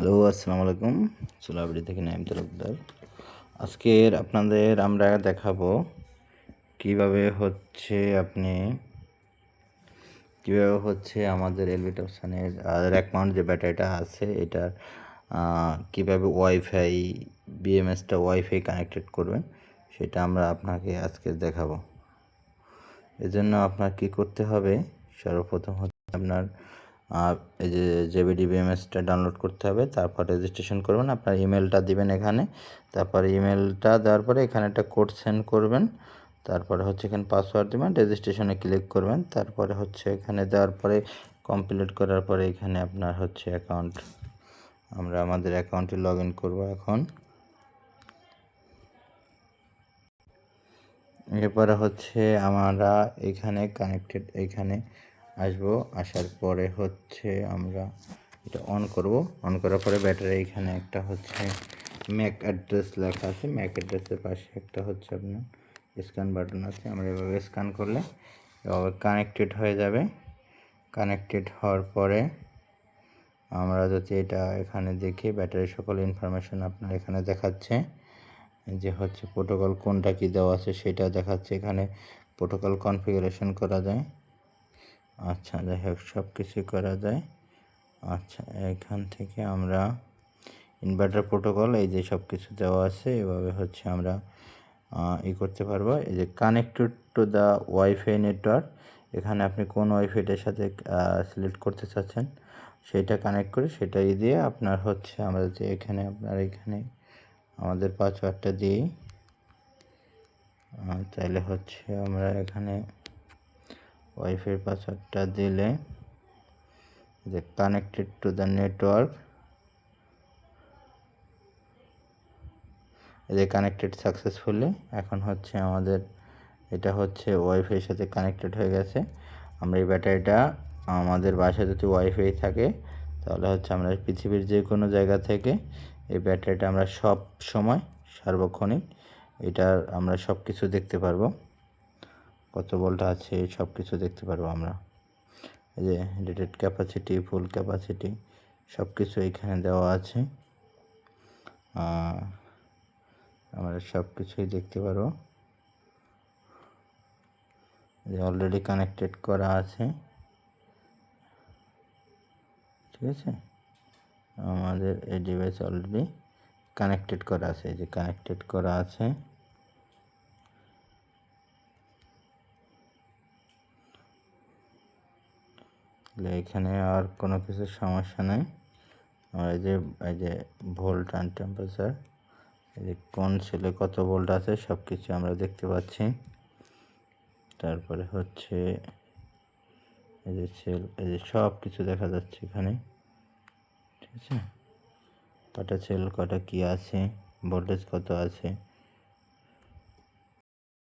Hello, আসসালামু আলাইকুম। সোলাবড়ি থেকে নাইম তরফদার। আজকের আপনাদের আমরা দেখাবো কিভাবে হচ্ছে আমাদের এলভিট অপশানের র্যাক মাউন্ট যে ব্যাটারিটা আছে এটার কিভাবে ওয়াইফাই বিএমএসটা ওয়াইফাই কানেক্টেড করবেন সেটা আমরা আপনাকে আজকে দেখাবো। এজন্য আপনার কি করতে হবে, সর্বপ্রথম হচ্ছে আপনার এই যে জেবিডি বিএমএসটা ডাউনলোড করতে হবে, তারপর রেজিস্ট্রেশন করবেন, আপনার ইমেলটা দিবেন এখানে, তারপরে ইমেলটা দেওয়ার পরে এখানে একটা কোড সেন্ড করবেন, তারপরে হচ্ছে এখানে পাসওয়ার্ড দেবেন, রেজিস্ট্রেশনে ক্লিক করবেন, তারপরে হচ্ছে এখানে দেওয়ার পরে কমপ্লিট করার পরে এখানে আপনার হচ্ছে অ্যাকাউন্ট, আমরা আমাদের অ্যাকাউন্টে লগ ইন করবো। এখন এরপরে হচ্ছে আমরা এখানে কানেক্টেড এখানে আসবো, আসার পরে হচ্ছে আমরা এটা অন করব। অন করার পরে ব্যাটারি এখানে একটা হচ্ছে ম্যাক অ্যাড্রেস লেখা আছে, ম্যাক অ্যাড্রেসের পাশে একটা হচ্ছে আপনার স্ক্যান বাটন আছে, আমরা এভাবে স্ক্যান করলে এভাবে কানেক্টেড হয়ে যাবে। কানেক্টেড হওয়ার পরে আমরা যদি এটা এখানে দেখি ব্যাটারির সকল ইনফরমেশন আপনার এখানে দেখাচ্ছে, যে হচ্ছে প্রোটোকল কোনটা কি দেওয়া আছে সেটা দেখাচ্ছে, এখানে প্রোটোকল কনফিগারেশন করা যায়। আচ্ছা, যাই হোক সব কিছুই করা যায়। আচ্ছা, এখান থেকে আমরা ইনভার্টার প্রোটোকল এই যে সব কিছু দেওয়া আছে, এভাবে হচ্ছে আমরা করতে পারবো। এই যে connected to the wifi network, এখানে আপনি কোন ওয়াইফাইটার সাথে সিলেক্ট করতে চাচ্ছেন সেটা কানেক্ট করে সেটাই দিয়ে আপনার হচ্ছে আমরা যে এখানে আপনার এখানে আমাদের পাসওয়ার্ডটা দিই, তাহলে হচ্ছে আমরা এখানে ওয়াইফাই পাসওয়ার্ডটা দিলে যে কানেক্টেড টু দ্য নেটওয়ার্ক, এই যে কানেক্টেড সাকসেসফুলি, এখন হচ্ছে আমাদের এটা হচ্ছে ওয়াইফাইয়ের সাথে কানেক্টেড হয়ে গেছে। আমরা এই ব্যাটারিটা আমাদের বাসায় যদি ওয়াইফাই থাকে তাহলে হচ্ছে আমরা পৃথিবীর যে কোনো জায়গা থেকে এই ব্যাটারিটা আমরা সব সময় সার্বক্ষণিক এটার আমরা সব কিছু দেখতে পারবো, কত ভোল্ট আছে সব কিছু দেখতে পারবো আমরা। এই যে রেটেড ক্যাপাসিটি, ফুল ক্যাপাসিটি সব কিছু এখানে দেওয়া আছে, আমরা সব কিছুই দেখতে পারবো। যে অলরেডি কানেক্টেড করা আছে, ঠিক আছে, আমাদের এই ডিভাইস অলরেডি কানেক্টেড করা আছে, এই যে কানেক্টেড করা আছে। এখানে আর কোনো কিছু সমস্যা নেই। আর এই যে ভোল্ট অ্যান্ড টেম্পারেচার, এই যে কোন সেলে কত ভোল্ট আছে সব কিছু আমরা দেখতে পাচ্ছি। তারপরে হচ্ছে এই যে সেল, এই যে সব কিছু দেখা যাচ্ছে এখানে, ঠিক আছে, কটা সেল কটা কি আছে, ভোল্টেজ কত আছে